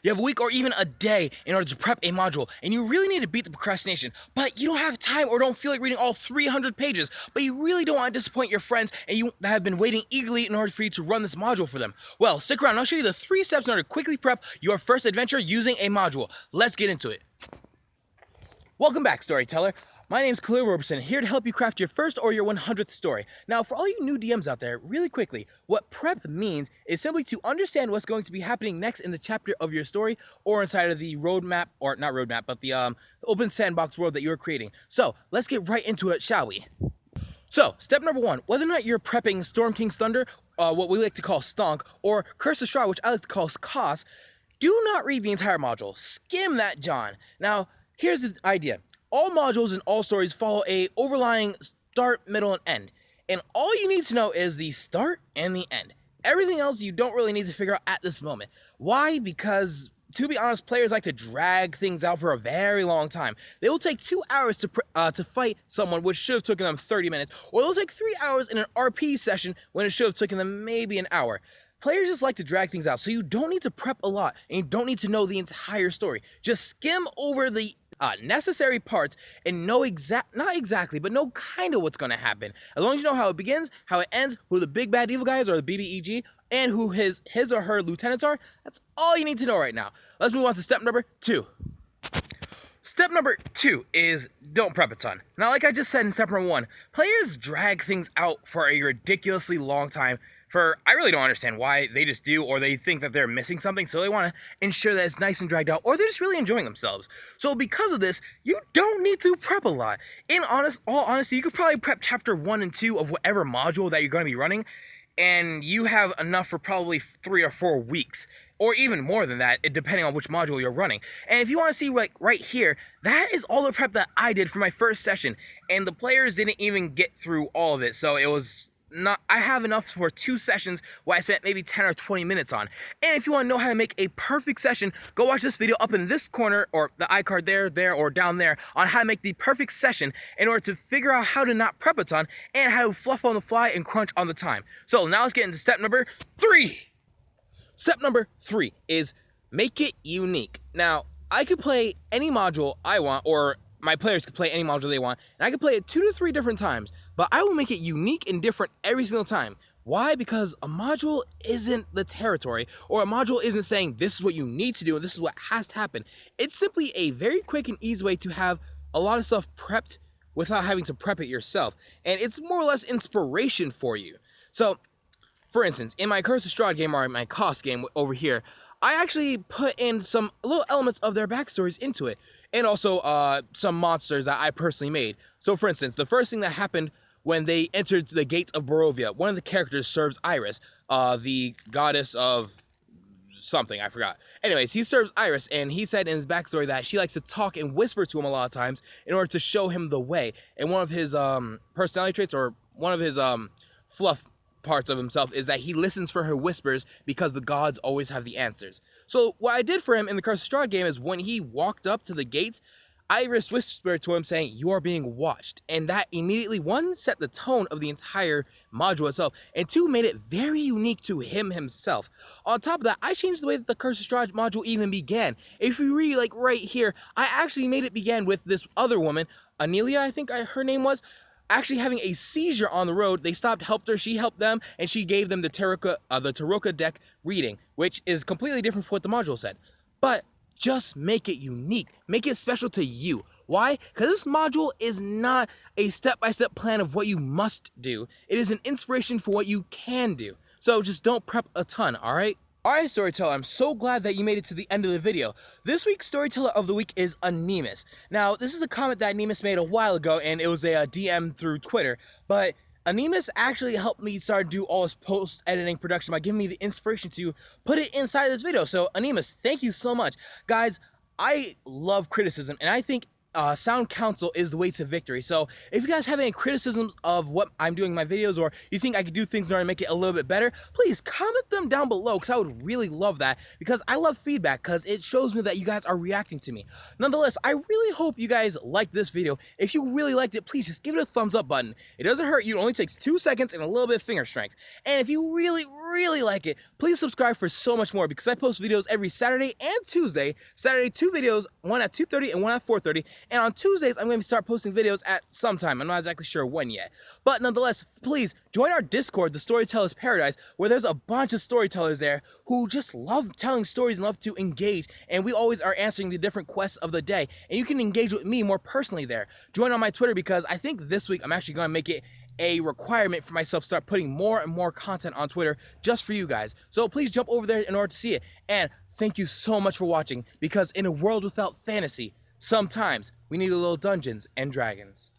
You have a week or even a day in order to prep a module, and you really need to beat the procrastination, but you don't have time or don't feel like reading all 300 pages, but you really don't want to disappoint your friends and you that have been waiting eagerly in order for you to run this module for them. Well, stick around, I'll show you the 3 steps in order to quickly prep your first adventure using a module. Let's get into it. Welcome back, storyteller. My name's Khalil Roberson, here to help you craft your first or your 100th story. Now, for all you new DMs out there, really quickly, what prep means is simply to understand what's going to be happening next in the chapter of your story or inside of the roadmap, or not roadmap, but the open sandbox world that you're creating. So, let's get right into it, shall we? So, step number 1, whether or not you're prepping Storm King's Thunder, what we like to call Stonk, or Curse of Strahd, which I like to call Kos, do not read the entire module. Skim that John. Now, here's the idea. All modules and all stories follow a overlying start, middle, and end. And all you need to know is the start and the end. Everything else you don't really need to figure out at this moment. Why? Because, to be honest, players like to drag things out for a very long time. They will take 2 hours to fight someone, which should have taken them 30 minutes, or they'll take 3 hours in an RP session when it should have taken them maybe an hour. Players just like to drag things out, so you don't need to prep a lot, and you don't need to know the entire story. Just skim over the necessary parts and know not exactly, but know kind of what's going to happen. As long as you know how it begins, how it ends, who the big bad evil guys are, the BBEG, and who his or her lieutenants are, that's all you need to know right now. Let's move on to step number 2. Step number 2 is don't prep a ton. Now, like I just said in step number 1, players drag things out for a ridiculously long time. I really don't understand why. They just do, or they think that they're missing something, so they want to ensure that it's nice and dragged out, or they're just really enjoying themselves. So because of this, you don't need to prep a lot. In all honesty, you could probably prep chapter 1 and 2 of whatever module that you're going to be running, and you have enough for probably 3 or 4 weeks. Or even more than that, depending on which module you're running. And if you want to see, like, right here, that is all the prep that I did for my first session, and the players didn't even get through all of it, so it was I have enough for 2 sessions where I spent maybe 10 or 20 minutes on. And if you want to know how to make a perfect session, go watch this video up in this corner, or the iCard there, or down there, on how to make the perfect session in order to figure out how to not prep a ton, and how to fluff on the fly and crunch on the time. So now let's get into step number 3. Step number 3 is make it unique. Now, I could play any module I want, or my players could play any module they want, and I could play it 2 to 3 different times, but I will make it unique and different every single time. Why? Because a module isn't the territory, or a module isn't saying this is what you need to do and this is what has to happen. It's simply a very quick and easy way to have a lot of stuff prepped without having to prep it yourself, and it's more or less inspiration for you. So, for instance, in my Curse of Strahd game, or my Kos game over here, I actually put in some little elements of their backstories into it, and also some monsters that I personally made. So, for instance, the first thing that happened when they entered the gates of Barovia, one of the characters serves Iris, the goddess of something, I forgot. Anyways, he serves Iris, and he said in his backstory that she likes to talk and whisper to him a lot of times in order to show him the way. And one of his personality traits, or one of his fluff parts of himself, is that he listens for her whispers because the gods always have the answers. So what I did for him in the Curse of Strahd game is when he walked up to the gates, Iris whispered to him saying, "You are being watched." And that immediately, 1, set the tone of the entire module itself, and 2, made it very unique to him himself. On top of that, I changed the way that the Curse of Strahd module even began. If you read, like, right here, I actually made it begin with this other woman, Anelia, I think her name was, actually having a seizure on the road. They stopped, helped her, she helped them, and she gave them the Tarokka deck reading, which is completely different from what the module said. But just make it unique. Make it special to you. Why? Because this module is not a step-by-step plan of what you must do. It is an inspiration for what you can do. So just don't prep a ton, alright? Alright, Storyteller, I'm so glad that you made it to the end of the video. This week's Storyteller of the Week is Anemus. Now, this is a comment that Anemus made a while ago, and it was a DM through Twitter, but Anemus actually helped me start do all his post-editing production by giving me the inspiration to put it inside this video. So, Anemus, thank you so much. Guys, I love criticism, and I think sound counsel is the way to victory. So if you guys have any criticisms of what I'm doing in my videos, or you think I could do things in order to make it a little bit better, please comment them down below, because I would really love that, because I love feedback, because it shows me that you guys are reacting to me. Nonetheless, I really hope you guys liked this video. If you really liked it, please just give it a thumbs up button. It doesn't hurt you. It only takes 2 seconds and a little bit of finger strength. And if you really like it, please subscribe for so much more, because I post videos every Saturday and Tuesday. Saturday, 2 videos, one at 2:30 and one at 4:30. And on Tuesdays, I'm going to start posting videos at some time. I'm not exactly sure when yet. But nonetheless, please join our Discord, the Storyteller's Paradise, where there's a bunch of storytellers there who just love telling stories and love to engage. And we always are answering the different quests of the day. And you can engage with me more personally there. Join on my Twitter, because I think this week I'm actually going to make it a requirement for myself to start putting more and more content on Twitter just for you guys. So please jump over there in order to see it. And thank you so much for watching, because in a world without fantasy, sometimes we need a little Dungeons and Dragons.